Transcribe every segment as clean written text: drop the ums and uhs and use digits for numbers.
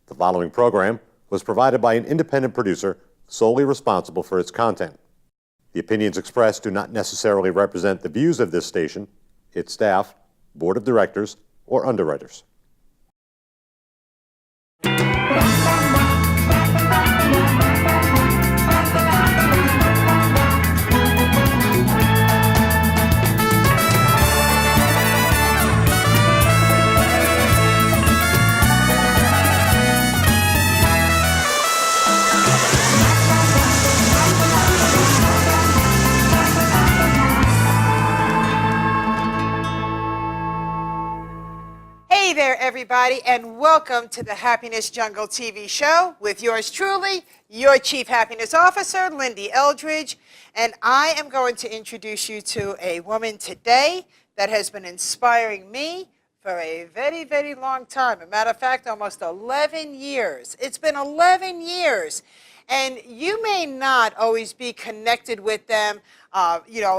The following program was provided by an independent producer solely responsible for its content. The opinions expressed do not necessarily represent the views of this station, its staff, board of directors, or underwriters. Hey there, everybody, and welcome to the Happiness Jungle TV show with yours truly, your Chief Happiness Officer, Lyn-Dee Eldridge. And I am going to introduce you to a woman today that has been inspiring me for a very, very long time. As a matter of fact, almost 11 years. It's been 11 years. And you may not always be connected with them,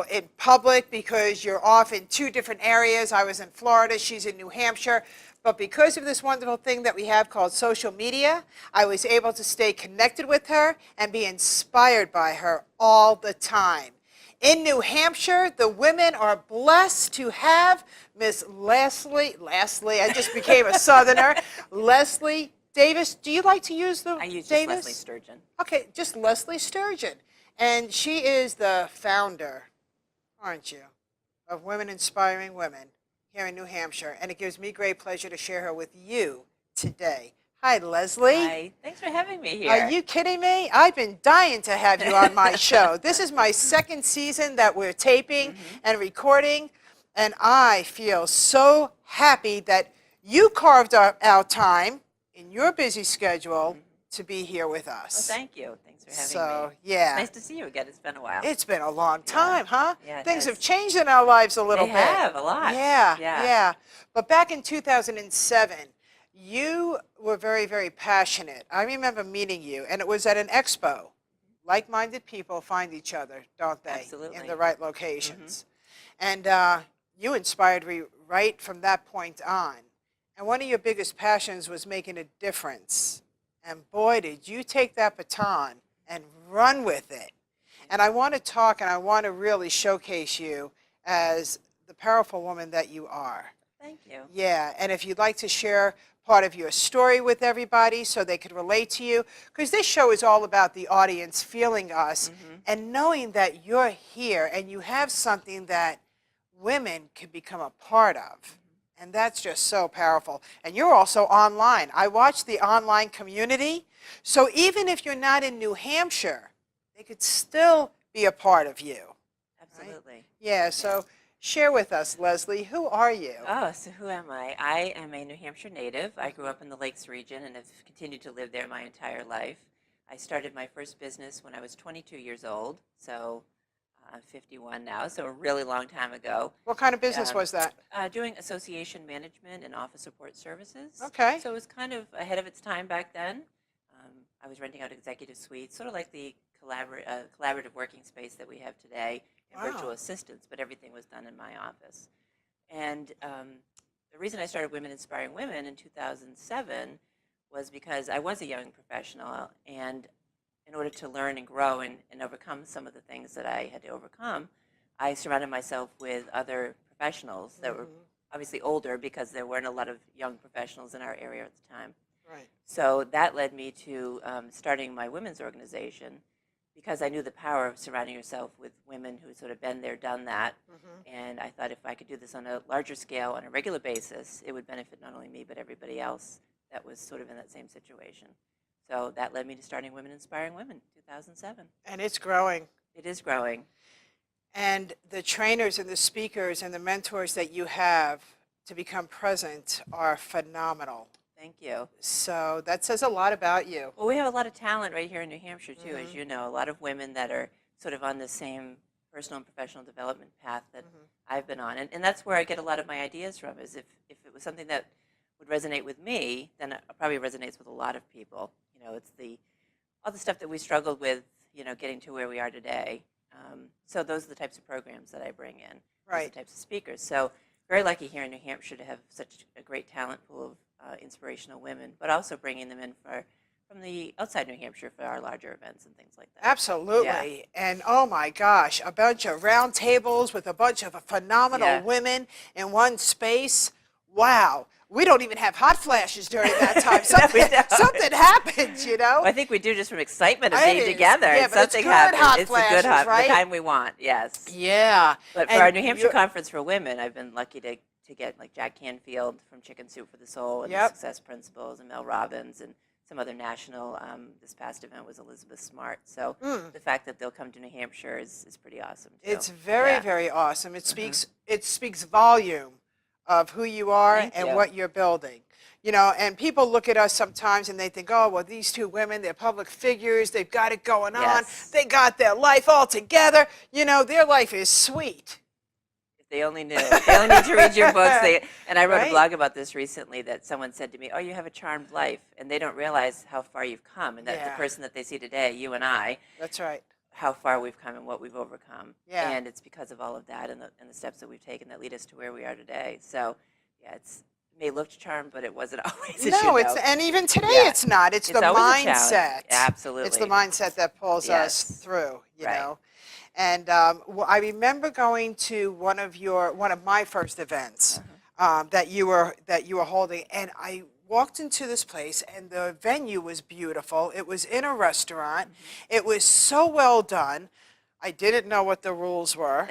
in public because you're off in two different areas. I was in Florida, she's in New Hampshire. But because of this wonderful thing that we have called social media, I was able to stay connected with her and be inspired by her all the time. In New Hampshire, the women are blessed to have Miss Leslie, I just became a Southerner, Leslie Davis. Do you like to use the I use Davis? just Leslie Sturgeon. Okay, just Leslie Sturgeon. And she is the founder, aren't you, of Women Inspiring Women here in New Hampshire. And it gives me great pleasure to share her with you today. Hi, Leslie. Hi, thanks for having me here. Are you kidding me? I've been dying to have you on my show. This is my second season that we're taping and recording. And I feel so happy that you carved out time in your busy schedule to be here with us. Well, thank you. Thanks for having So, me. yeah. It's nice to see you again. It's been a while. It's been a long time, huh? Yeah, it Things has. have changed in our lives a little They bit. have, a lot. Yeah. But back in 2007, you were very, very passionate. I remember meeting you, and it was at an expo. Like-minded people find each other, don't they? Absolutely. In the right locations. And you inspired me right from that point on. And one of your biggest passions was making a difference. And boy, did you take that baton and run with it. And I want to talk and I want to really showcase you as the powerful woman that you are. Thank you. Yeah, and if you'd like to share part of your story with everybody so they could relate to you, because this show is all about the audience feeling us and knowing that you're here and you have something that women can become a part of. And that's just so powerful. And you're also online. I watch the online community. So even if you're not in New Hampshire, they could still be a part of you. Absolutely. Right? Yeah, so share with us, Leslie, who are you? Oh, so who am I? I am a New Hampshire native. I grew up in the Lakes region and have continued to live there my entire life. I started my first business when I was 22 years old, so I'm 51 now, so a really long time ago. What kind of business was that? Doing association management and office support services. Okay. So it was kind of ahead of its time back then. I was renting out executive suites, sort of like the collaborative working space that we have today, and virtual assistants, but everything was done in my office. And the reason I started Women Inspiring Women in 2007 was because I was a young professional, and in order to learn and grow and overcome some of the things that I had to overcome, I surrounded myself with other professionals that were obviously older because there weren't a lot of young professionals in our area at the time. Right. So that led me to starting my women's organization because I knew the power of surrounding yourself with women who had sort of been there, done that. And I thought if I could do this on a larger scale, on a regular basis, it would benefit not only me but everybody else that was sort of in that same situation. So that led me to starting Women Inspiring Women in 2007. And it's growing. It is growing. And the trainers and the speakers and the mentors that you have to become present are phenomenal. Thank you. So that says a lot about you. Well, we have a lot of talent right here in New Hampshire, too, as you know. A lot of women that are sort of on the same personal and professional development path that I've been on. And that's where I get a lot of my ideas from, is if it was something that would resonate with me, then it probably resonates with a lot of people. You know, it's all the stuff that we struggled with, getting to where we are today. So those are the types of programs that I bring in. Those are Right. the types of speakers. So very lucky here in New Hampshire to have such a great talent pool of inspirational women, but also bringing them in from the outside New Hampshire for our larger events and things like that. Absolutely. And oh my gosh, a bunch of round tables with a bunch of phenomenal women in one space. Wow. We don't even have hot flashes during that time. Something happens, you know? Well, I think we do just from excitement of It being is. together. Yeah, but Something it's good happens. hot It's flashes, a good hot, right? the kind we want, yes. Yeah. But for And our New Hampshire you're- Conference for Women, I've been lucky to get like Jack Canfield from Chicken Soup for the Soul and the Yep. Success Principles, and Mel Robbins, and some other national. This past event was Elizabeth Smart. So the fact that they'll come to New Hampshire is pretty awesome too. It's very, very awesome. It speaks volume of who you are Thank and you. what you're building. You know, and people look at us sometimes and they think, oh, well, these two women, they're public figures, they've got it going on, Yes. they got their life all together. You know, their life is sweet. If they only knew. They only need to read your books. And I wrote Right? a blog about this recently that someone said to me, oh, you have a charmed life. And they don't realize how far you've come. And that the Yeah. person that they see today, you and I, That's right. how far we've come and what we've overcome. Yeah. And it's because of all of that and the steps that we've taken that lead us to where we are today. So, yeah, it may look charmed, but it wasn't always. No, it's, and even today Yeah. it's not. It's the always a challenge. mindset. Absolutely. It's the mindset that pulls us Yes. through, you Right. know. And I remember going to one of my first events that you were holding, and I walked into this place, and the venue was beautiful. It was in a restaurant. It was so well done. I didn't know what the rules were.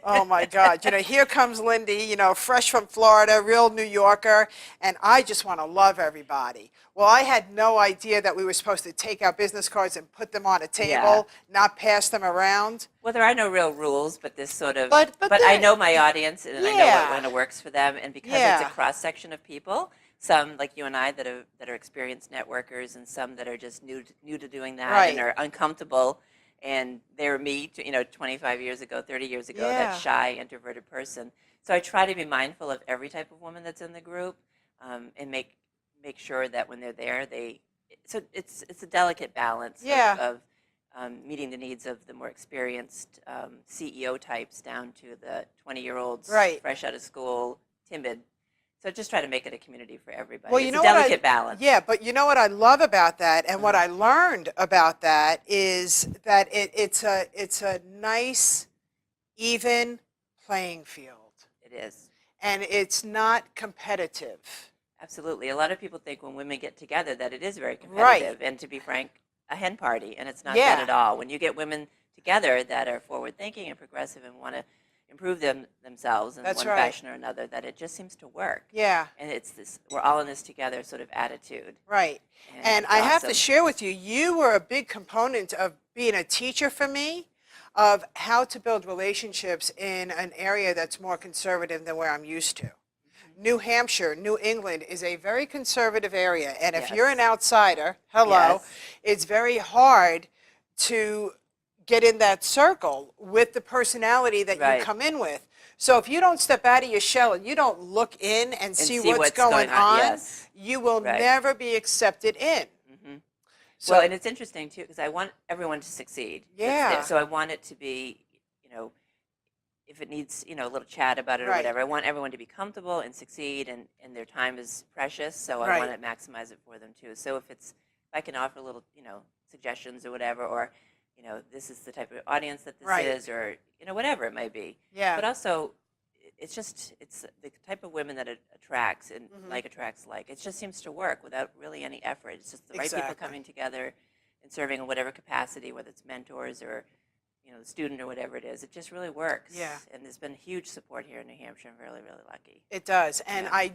Oh my God. You know, here comes Lyn-Dee, you know, fresh from Florida, real New Yorker, and I just want to love everybody. Well, I had no idea that we were supposed to take our business cards and put them on a table, not pass them around. Well, there are no real rules, but this sort of. But I there- know my audience, and I know Yeah. what kind of works for them, and because Yeah. it's a cross section of people, some like you and I that are experienced networkers, and some that are just new to doing that Right. and are uncomfortable. And they were me, 25 years ago, 30 years ago, Yeah. that shy, introverted person. So I try to be mindful of every type of woman that's in the group, and make sure that when they're there, so it's a delicate balance Yeah. of meeting the needs of the more experienced CEO types down to the 20-year-olds, Right. fresh out of school, timid. So just try to make it a community for everybody. Well, you It's know a what delicate balance. Yeah, but you know what I love about that, and what I learned about that is that it's a nice, even playing field, It is. and it's not competitive. Absolutely. A lot of people think when women get together that it is very Right. competitive, and to be frank, a hen party, and it's not Yeah. that at all. When you get women together that are forward-thinking and progressive and want to improve themselves in That's one right. fashion or another, that it just seems to work. Yeah, And it's this, we're all in this together sort of attitude. right. And it's I have to awesome. share with you, you were a big component of being a teacher for me, of how to build relationships in an area that's more conservative than where I'm used to. New Hampshire, New England is a very conservative area, and if you're an Yes. outsider, hello, Yes. it's very hard to get in that circle with the personality that Right. you come in with. So if you don't step out of your shell and you don't look in and see what's going on, yes. you will Right. never be accepted in. So, Well, and it's interesting too, because I want everyone to succeed. That's Yeah. there. So I want it to be, if it needs, a little chat about it or Right. whatever, I want everyone to be comfortable and succeed, and their time is precious, so I Right. want to maximize it for them too. So if I can offer little, suggestions or whatever, or, this is the type of audience that this Right. is, or, whatever it might be. Yeah. But also, it's the type of women that it attracts, and like attracts like. It just seems to work without really any effort. It's just the right people Exactly. coming together and serving in whatever capacity, whether it's mentors or, the student or whatever it is. It just really works. Yeah. And there's been huge support here in New Hampshire. I'm really, really lucky. It does. And Yeah.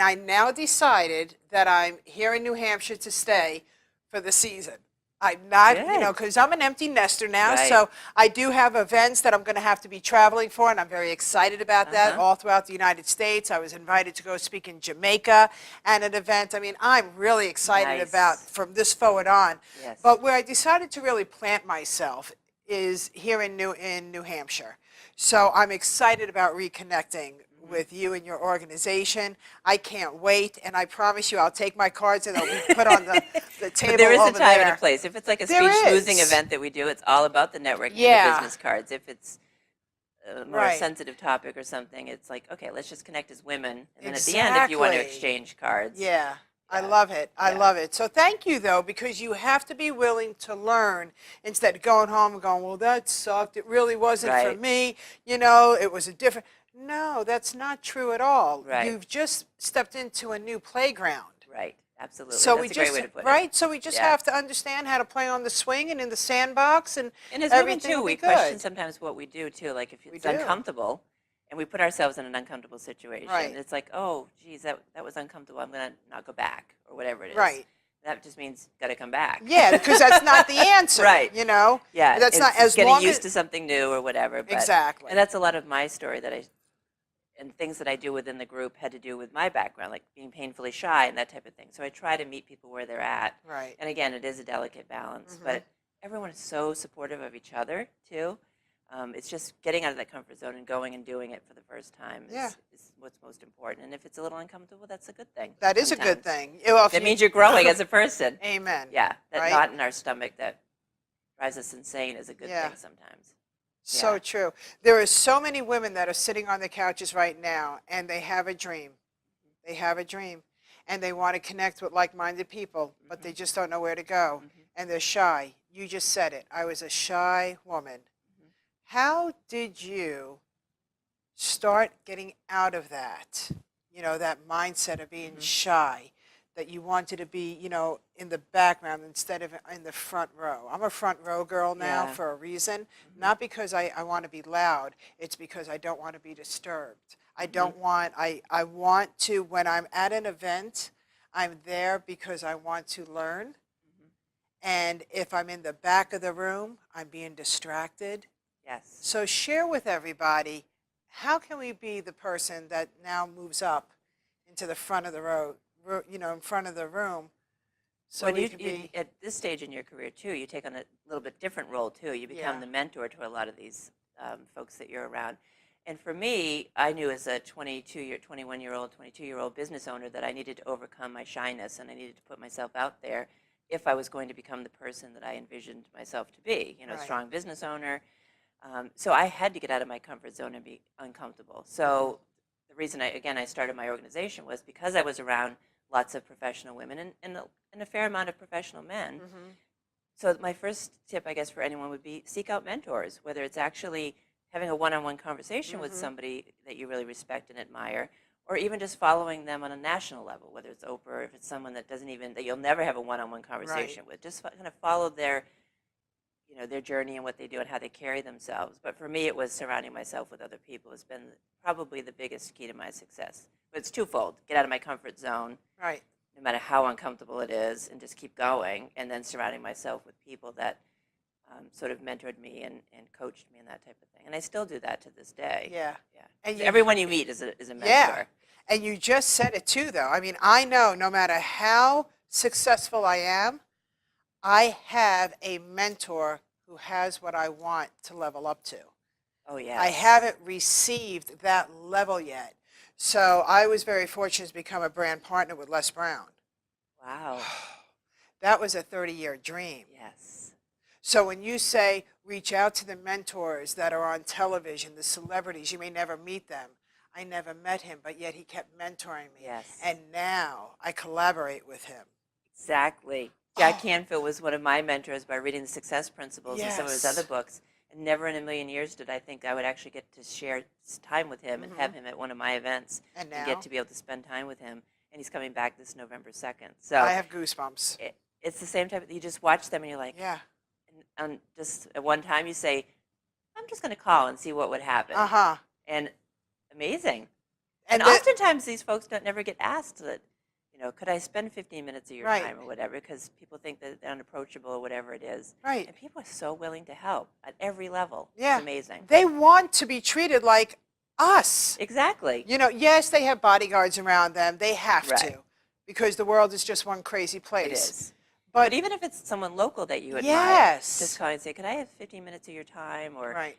I now decided that I'm here in New Hampshire to stay for the season. I'm not, Good. because I'm an empty nester now, Right. so I do have events that I'm going to have to be traveling for, and I'm very excited about that all throughout the United States. I was invited to go speak in Jamaica at an event. I mean, I'm really excited Nice. about from this forward on. Yes. But where I decided to really plant myself is here in New Hampshire. So I'm excited about reconnecting with you and your organization. I can't wait, and I promise you I'll take my cards and they'll be put on the table But there is a over time there. and a place. If it's like a There speech losing is. event that we do, it's all about the networking and Yeah. the business cards. If it's a more Right. sensitive topic or something, it's like, okay, let's just connect as women. And then at the end, if you want to Exactly. exchange cards. Yeah, I Yeah. love it. I Yeah. love it. So thank you, though, because you have to be willing to learn instead of going home and going, well, that sucked. It really wasn't for Right. me. You know, it was a different. No, that's not true at all. Right. You've just stepped into a new playground. Right. Absolutely. So That's we a great just way to put it. right. So we just Yeah. have to understand how to play on the swing and in the sandbox, and And as women everything too, will be we question good. sometimes what we do too. Like if We it's do. uncomfortable, and we put ourselves in an uncomfortable situation, Right. it's like, oh, geez, that was uncomfortable. I'm gonna not go back or whatever it is. Right. That just means got to come back. Yeah, because that's not the answer. Right. You know. Yeah. That's not it's as getting long used as to something new or whatever. But, exactly. And that's a lot of my story and things that I do within the group had to do with my background, like being painfully shy and that type of thing. So I try to meet people where they're at. Right. And again, it is a delicate balance, but everyone is so supportive of each other too. It's just getting out of that comfort zone and going and doing it for the first time is what's most important. And if it's a little uncomfortable, that's a good thing. That is a good sometimes. thing. Well, if That you- means you're growing as a person. Amen. Yeah, that Right? knot in our stomach that drives us insane is a good Yeah. thing sometimes. So Yeah. true. There are so many women that are sitting on the couches right now, and they have a dream. They have a dream, and they want to connect with like-minded people, but they just don't know where to go, and they're shy. You just said it. I was a shy woman. How did you start getting out of that? You know, that mindset of being shy, that you wanted to be, you know, in the background instead of in the front row. I'm a front row girl now Yeah. for a reason, not because I want to be loud. It's because I don't want to be disturbed. I don't want, I want to, when I'm at an event, I'm there because I want to learn. And if I'm in the back of the room, I'm being distracted. Yes. So share with everybody, how can we be the person that now moves up into the front of the row, you know, in front of the room, so When we you, can be, at this stage in your career too, you take on a little bit different role too. You become Yeah. the mentor to a lot of these folks that you're around. And for me, I knew as a 21-year-old, 22-year-old business owner that I needed to overcome my shyness and I needed to put myself out there if I was going to become the person that I envisioned myself to be, you know, Right. strong business owner. So I had to get out of my comfort zone and be uncomfortable. So the reason I started my organization was because I was around lots of professional women and a fair amount of professional men. So my first tip, I guess, for anyone would be seek out mentors, whether it's actually having a one-on-one conversation with somebody that you really respect and admire, or even just following them on a national level, whether it's Oprah or if it's someone that that you'll never have a one-on-one conversation with. Just kind of follow their journey and what they do and how they carry themselves. But for me, it was surrounding myself with other people has been probably the biggest key to my success. But it's twofold: get out of my comfort zone, right. no matter how uncomfortable it is, and just keep going, and then surrounding myself with people that sort of mentored me and coached me and that type of thing. And I still do that to this day. Yeah. Yeah. And So you- everyone you meet is a mentor. Yeah. And you just said it too, though. I mean, I know no matter how successful I am, I have a mentor who has what I want to level up to. Oh, yeah. I haven't received that level yet. So I was very fortunate to become a brand partner with Les Brown. Wow. That was a 30-year dream. Yes. So when you say reach out to the mentors that are on television, the celebrities, you may never meet them. I never met him, but yet he kept mentoring me. Yes. And now I collaborate with him. Exactly. Jack Canfield was one of my mentors by reading the Success Principles and some of his Yes. other books. And never in a million years did I think I would actually get to share time with him and have him at one of my events And get now? to be able to spend time with him. And he's coming back this November 2nd. So I have goosebumps. it's the same type of, you just watch them and you're like, Yeah. and just at one time you say, I'm just going to call and see what would happen. Uh-huh. And amazing. And And the- oftentimes these folks never get asked that, could I spend 15 minutes of your Right. time or whatever, because people think that they're unapproachable or whatever it is. Right. And people are so willing to help at every level. Yeah. It's amazing. They want to be treated like us. Exactly. You know, yes, they have bodyguards around them. They have Right. to, because the world is just one crazy place. It is. But, But even if it's someone local that you admire, Yes. just call and say, could I have 15 minutes of your time? Or right.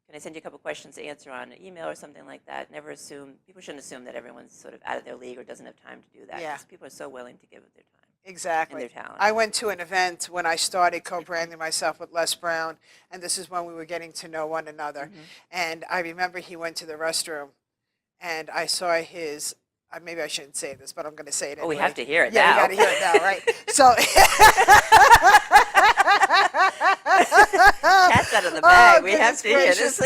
can I send you a couple questions to answer on an email or something like that? Never assume, people shouldn't assume that everyone's sort of out of their league or doesn't have time to do that. Yeah. Because people are so willing to give of their time. Exactly. their talent. I went to an event when I started co-branding myself with Les Brown, and this is when we were getting to know one another. And I remember he went to the restroom, and I saw his. Maybe I shouldn't say this, but I'm going to say it anyway. Oh, we have to hear it yeah, now. we got to hear it now, right? So. Cat's out of the bag. Oh, we have to hear this.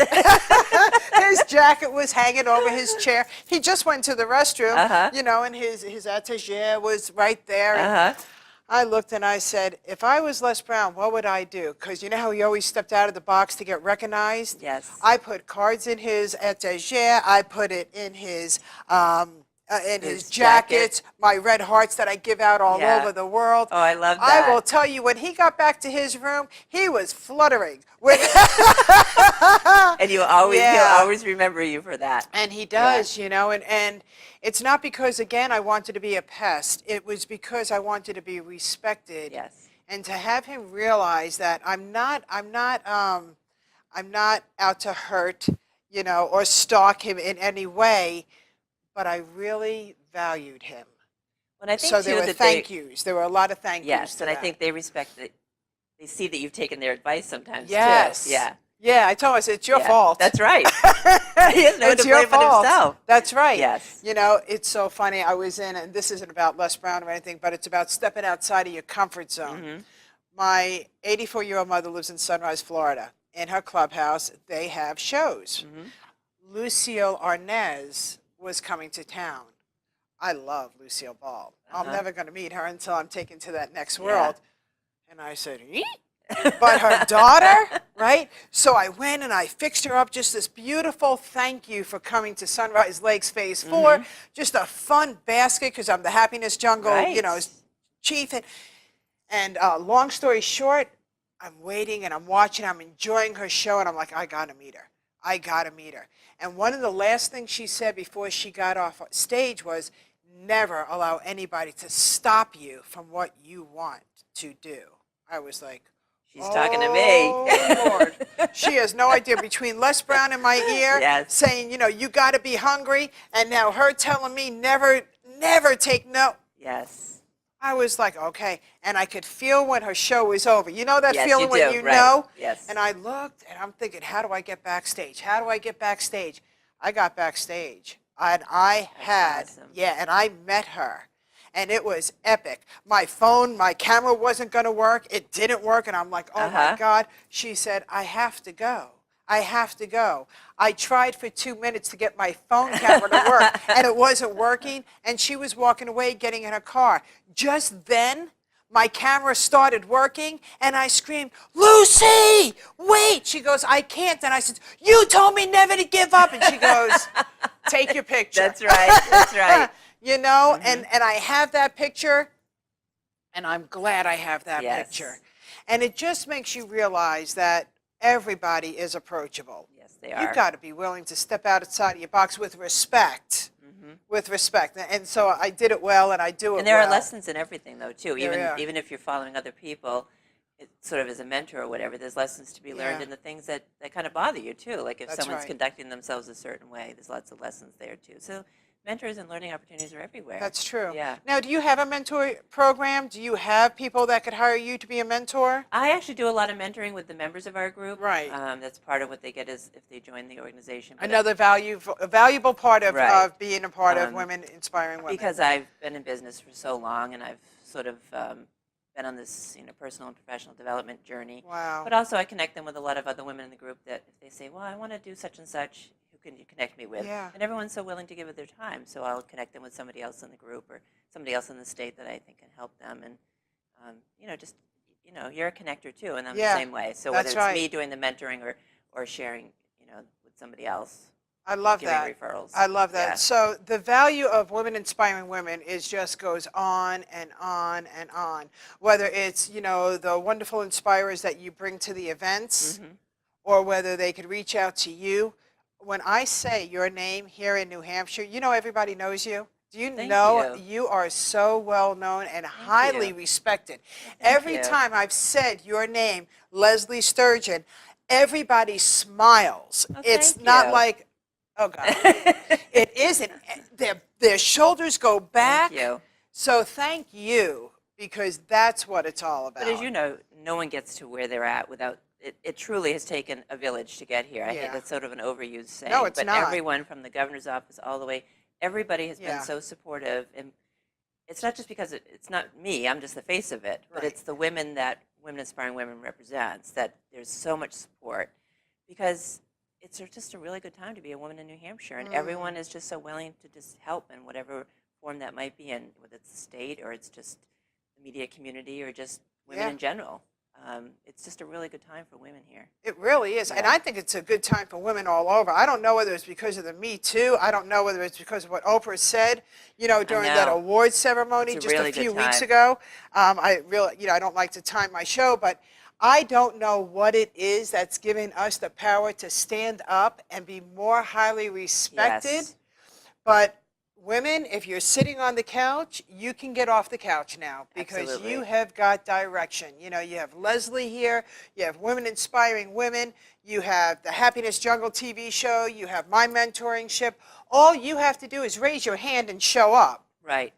His jacket was hanging over his chair. He just went to the restroom, you know, and his attaché was right there. And I looked and I said, if I was Les Brown, what would I do? Because you know how he always stepped out of the box to get recognized? Yes. I put cards in his attaché. I put it in his jackets, my red hearts that I give out all over the world. Oh, I love that. I will tell you, when he got back to his room, he was fluttering. And he'll always remember you for that. And he does, you know, and it's not because, again, I wanted to be a pest. It was because I wanted to be respected. Yes. And to have him realize that I'm not out to hurt, you know, or stalk him in any way, but I really valued him. Well, I think So there too were that thank yous. There were a lot of thank yous. Yes, and to I that. think they respect that. They see that you've taken their advice sometimes Yes. too. Yeah. Yeah, I told him, I said, it's your fault. That's right. He has no one It's to your blame but fault. himself. That's right. Yes. You know, it's so funny. I was in, and this isn't about Les Brown or anything, but it's about stepping outside of your comfort zone. My 84-year-old mother lives in Sunrise, Florida. In her clubhouse, they have shows. Lucille Arnaz was coming to town. I love Lucille Ball. I'm never going to meet her until I'm taken to that next world. And I said, "Eek?" But her daughter, right? So I went and I fixed her up just this beautiful thank you for coming to Sunrise Lakes Phase 4. Just a fun basket because I'm the Happiness Jungle, you know, chief. And long story short, I'm waiting and I'm watching, I'm enjoying her show, and I'm like, I gotta meet her. I gotta meet her. And one of the last things she said before she got off stage was, never allow anybody to stop you from what you want to do. I was like, She's talking to me. Oh, Lord. She has no idea. Between Les Brown in my ear saying, you know, you got to be hungry, and now her telling me never take no. Yes. I was like, okay. And I could feel when her show was over. You know that Yes, feeling you when do, you right. know? Yes. And I looked, and I'm thinking, how do I get backstage? How do I get backstage? I got backstage. And I had, awesome. and I met her. And it was epic. My phone, my camera wasn't going to work. It didn't work. And I'm like, oh, my God. She said, I have to go. I have to go. I tried for 2 minutes to get my phone camera to work, and it wasn't working. And she was walking away, getting in her car. Just then, my camera started working, and I screamed, Lucy, wait. She goes, I can't. And I said, you told me never to give up. And she goes, take your picture. That's right. That's right. You know, and I have that picture, and I'm glad I have that picture. And it just makes you realize that everybody is approachable. Yes, they are. You've got to be willing to step outside of your box with respect. With respect. And so I did it well, and I do it well. And there are lessons in everything, though, too. There Even if you're following other people, sort of as a mentor or whatever, there's lessons to be learned in the things that kind of bother you, too. Like if someone's conducting themselves a certain way, there's lots of lessons there, too. So mentors and learning opportunities are everywhere. That's true. Yeah. Now, do you have a mentor program? Do you have people that could hire you to be a mentor? I actually do a lot of mentoring with the members of our group. Right. That's part of what they get is if they join the organization. But Another valuable part of being a part of Women Inspiring Women. Because I've been in business for so long, and I've sort of been on this personal and professional development journey. Wow. But also I connect them with a lot of other women in the group that if they say, well, I want to do such and such, who can you connect me with? Yeah. And everyone's so willing to give it their time, so I'll connect them with somebody else in the group or somebody else in the state that I think can help them. And, you're a connector too, and I'm the same way. So whether it's me doing the mentoring or sharing, with somebody else. I love giving that. referrals. I love that. Yeah. So the value of Women Inspiring Women just goes on and on and on. Whether it's, the wonderful inspirers that you bring to the events, or whether they could reach out to you. When I say your name here in New Hampshire, everybody knows you. Do you know you are so well known and highly respected? Every time I've said your name, Leslie Sturgeon, everybody smiles. It's not like, oh God, it isn't. Their shoulders go back. Thank you. So thank you, because that's what it's all about. But as you know, no one gets to where they're at without, it truly has taken a village to get here. I Yeah. hate that's sort of an overused saying. No, it's but not. everyone from the governor's office all the way, everybody has Yeah. been so supportive. And it's not just because it's not me, I'm just the face of it, but Right. it's the women that Women Inspiring Women represents, that there's so much support, because it's just a really good time to be a woman in New Hampshire, and everyone is just so willing to just help in whatever form that might be in, whether it's the state or it's just the media community or just women Yeah. in general. It's just a really good time for women here. It really is. And Yeah. I think it's a good time for women all over. I don't know whether it's because of the Me Too. I don't know whether it's because of what Oprah said, during that know. awards ceremony It's a just really a few good weeks time. ago. I really, I don't like to time my show, but I don't know what it is that's giving us the power to stand up and be more highly respected. Yes. But women, if you're sitting on the couch, you can get off the couch now because Absolutely. you have got direction. You have Leslie here, you have Women Inspiring Women, you have the Happiness Jungle TV show, you have my mentoring ship. All you have to do is raise your hand and show up. Right.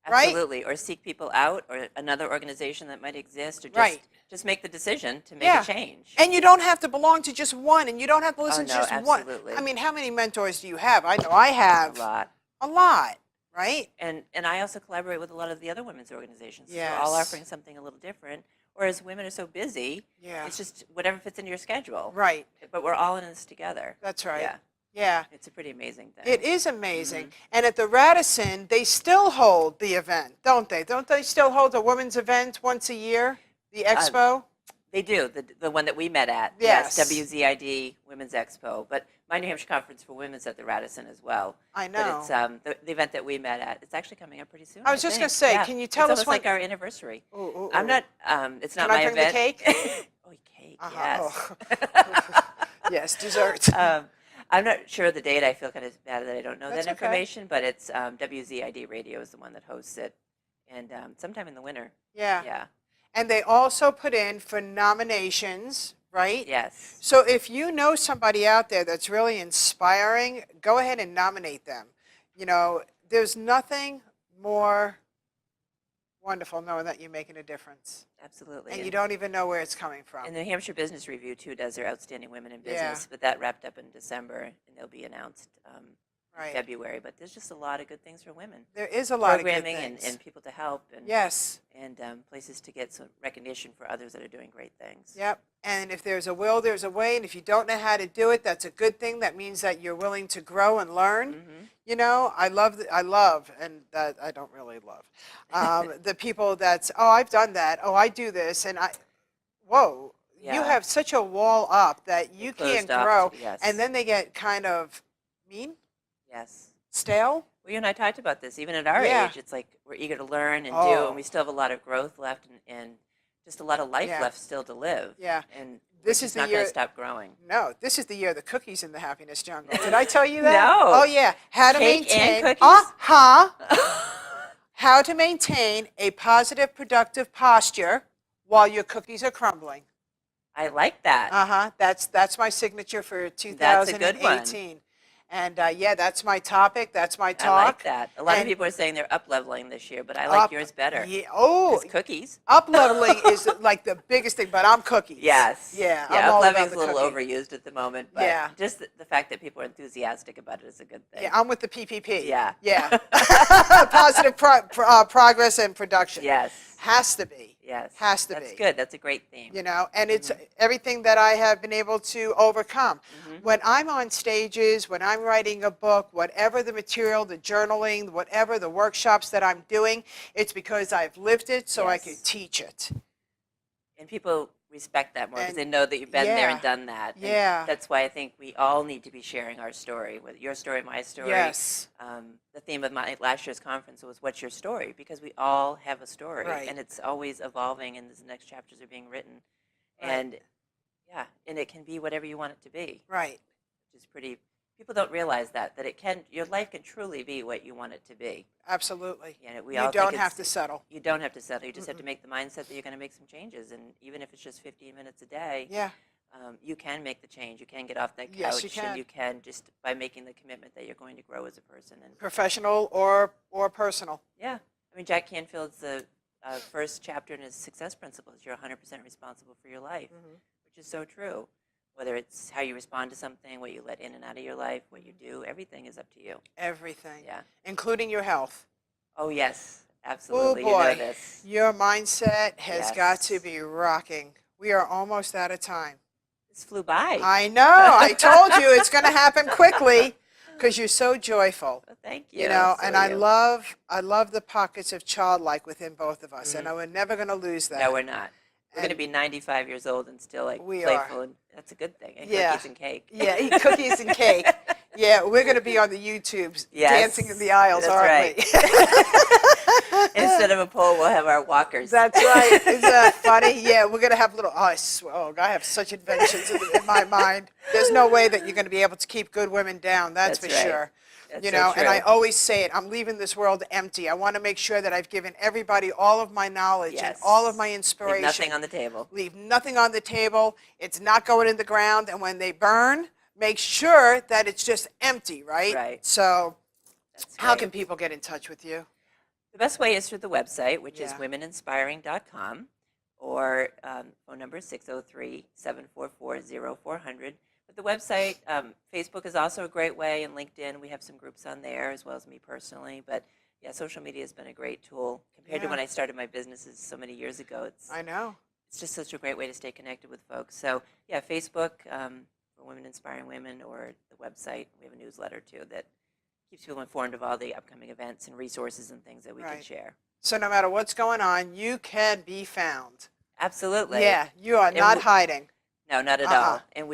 Right? Absolutely. Or seek people out, or another organization that might exist, or Right. just make the decision to make Yeah. a change. And you don't have to belong to just one, and you don't have to listen to no, just absolutely. one. I mean, how many mentors do you have? I know I have A lot. a lot, right? And I also collaborate with a lot of the other women's organizations. Yes. We're all offering something a little different. Whereas women are so busy, Yeah. it's just whatever fits into your schedule. Right. But we're all in this together. That's right. Yeah. Yeah. It's a pretty amazing thing. It is amazing. And at the Radisson, they still hold the event, don't they? Don't they still hold a women's event once a year? The expo? They do, the one that we met at. Yes. WZID Women's Expo. But my New Hampshire Conference for Women's at the Radisson as well. I know. But it's the event that we met at. It's actually coming up pretty soon. I was just think. gonna say, Yeah. can you tell it's us almost like when- our anniversary. Ooh, I'm ooh. not. It's not Can I my bring the event. cake? Oh, cake. Uh-huh. Yes. Yes, dessert. I'm not sure of the date. I feel kind of bad that I don't know That's that okay. information, but it's WZID Radio is the one that hosts it, and sometime in the winter. Yeah. Yeah. And they also put in for nominations, right? Yes. So if you know somebody out there that's really inspiring, go ahead and nominate them. There's nothing more wonderful knowing that you're making a difference. Absolutely. And you don't even know where it's coming from. And the New Hampshire Business Review too does their Outstanding Women in Yeah. Business, but that wrapped up in December, and they'll be announced Right. in February. But there's just a lot of good things for women. There is a lot of good Programming things. and people to help, and Yes. and places to get some recognition for others that are doing great things. Yep. And if there's a will, there's a way. And if you don't know how to do it, that's a good thing. That means that you're willing to grow and learn. I love, and that I don't really love, the people that's, oh, I've done that. Oh, I do this. And whoa, you Yeah. have such a wall up that you can't closed off grow. to- yes. And then they get kind of mean, Yes. stale. Well, you and I talked about this. Even at our Yeah. age, it's like we're eager to learn and do, Oh. and we still have a lot of growth left, and just a lot of life Yeah. left still to live. Yeah. And This we're is just the not going year- to stop growing. No, this is the year of the cookies in the Happiness Jungle. Did I tell you that? No. Oh, yeah. How to Cake and maintain. cookies? How to maintain a positive, productive posture while your cookies are crumbling. I like that. That's my signature for 2018. That's a good one. And yeah, that's my topic. That's my I talk. like that. A lot of And people are saying they're up-leveling this year, but I like yours better. Yeah. Oh, 'Cause cookies. up-leveling is like the biggest thing, but I'm cookies. Yes. Yeah. Yeah, I'm all about up-leveling's the a little cookie. overused at the moment, but Yeah. just the fact that people are enthusiastic about it is a good thing. Yeah, I'm with the PPP. Yeah. Yeah. Positive progress and production. Yes. Has to be. Yes. Has to That's be. good. That's a great theme. And it's everything that I have been able to overcome. When I'm on stages, when I'm writing a book, whatever the material, the journaling, whatever the workshops that I'm doing, it's because I've lived it so I Yes. could teach it. And people respect that more because And- they know that you've been there yeah. and done that. And Yeah. that's why I think we all need to be sharing our story, with your story, my story. Yes. The theme of my last year's conference was "What's your story?" Because we all have a story, Right. and it's always evolving, and the next chapters are being written, Right. and and it can be whatever you want it to be, Right. which is pretty. People don't realize that your life can truly be what you want it to be. Absolutely. Yeah, we You all don't think have it's- to settle. You don't have to settle. You just have to make the mindset that you're going to make some changes, and even if it's just 15 minutes a day, Yeah. you can make the change. You can get off that couch, Yes, you can. and you can just by making the commitment that you're going to grow as a person. And Professional or personal. yeah, I mean, Jack Canfield's the first chapter in his success principles. You're 100% responsible for your life, which is so true. Whether it's how you respond to something, what you let in and out of your life, what you do, everything is up to you. Everything. Yeah. Including your health. Oh, yes. Oh Absolutely. boy, You know this. your mindset has got to Yes. be rocking. We are almost out of time. This flew by. I know. I told you it's going to happen quickly because you're so joyful. Well, thank you. You know, So and are I you. love the pockets of childlike within both of us, and we're never going to lose that. No, we're not. We're going to And be 95 years old and still like we playful, are. and that's a good thing. And Yeah. cookies and cake. Yeah, eat cookies and cake. Yeah, we're going to be on the YouTubes Yes, dancing in the aisles, that's aren't right. we? Instead of a pole, we'll have our walkers. That's right. Isn't that funny? Yeah, we're going to have little, I swear, I have such inventions in my mind. There's no way that you're going to be able to keep good women down, that's for That's right. sure. That's You so know, and I true. always say it, I'm leaving this world empty. I want to make sure that I've given everybody all of my knowledge and Yes. all of my Leave inspiration. nothing on the table. Leave nothing on the table. It's not going in the ground. And when they burn, make sure that it's just empty, right? Right. So That's how right. can people get in touch with you? The best way is through the website, which is Yeah. womeninspiring.com, or phone number 603-744-0400. But the website, Facebook is also a great way, and LinkedIn, we have some groups on there, as well as me personally. But yeah, social media has been a great tool compared to Yeah. when I started my businesses so many years ago. I know. It's just such a great way to stay connected with folks. So yeah, Facebook for Women Inspiring Women, or the website. We have a newsletter too that keeps people informed of all the upcoming events and resources and things that we can Right. share. So no matter what's going on, you can be found. Absolutely. Yeah, you are And not we- hiding. No, not at Uh-uh. all. And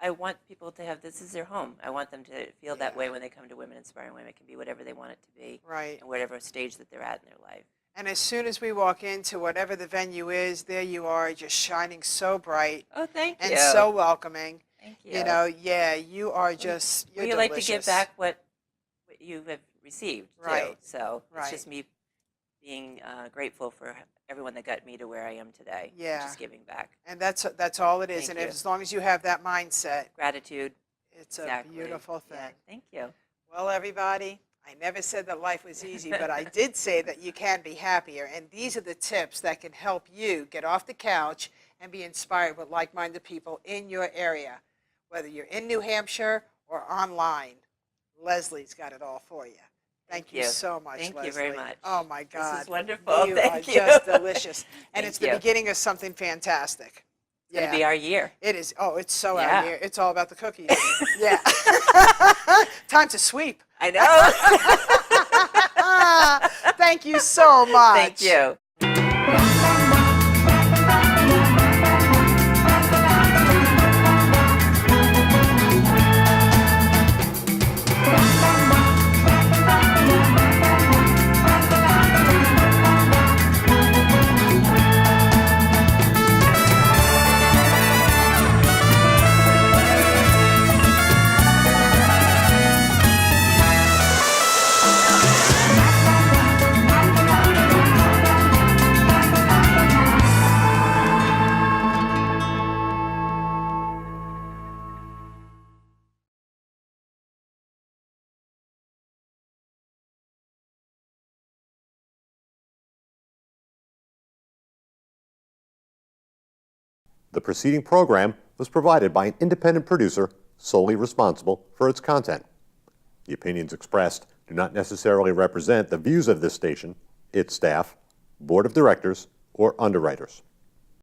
I want people to have, this is their home. I want them to feel that Yeah. way when they come to Women Inspiring Women. It can be whatever they want it to be, Right. and whatever stage that they're at in their life. And as soon as we walk into whatever the venue is, there you are, just shining so bright Oh, thank you. and so welcoming. Thank you. You know, yeah, you are just, you're We like to give delicious. back what you have received, too. Right. So Right. it's just me being grateful for everyone that got me to where I am today. Yeah. Just giving back. And that's all it is. Thank And you. as long as you have that mindset, Gratitude. it's Exactly. a beautiful thing. Yeah, thank you. Well, everybody, I never said that life was easy, but I did say that you can be happier. And these are the tips that can help you get off the couch and be inspired with like-minded people in your area, whether you're in New Hampshire or online. Leslie's got it all for you. Thank you you. so much, Thank Leslie. you very much. Oh, my God. This is wonderful. You Thank are you. just delicious. And Thank it's the you. beginning of something fantastic. It's going to be our year. It is. Oh, it's so Yeah. out here. It's all about the cookies. Yeah. Time to sweep. I know. Thank you so much. Thank you. The preceding program was provided by an independent producer solely responsible for its content. The opinions expressed do not necessarily represent the views of this station, its staff, board of directors, or underwriters.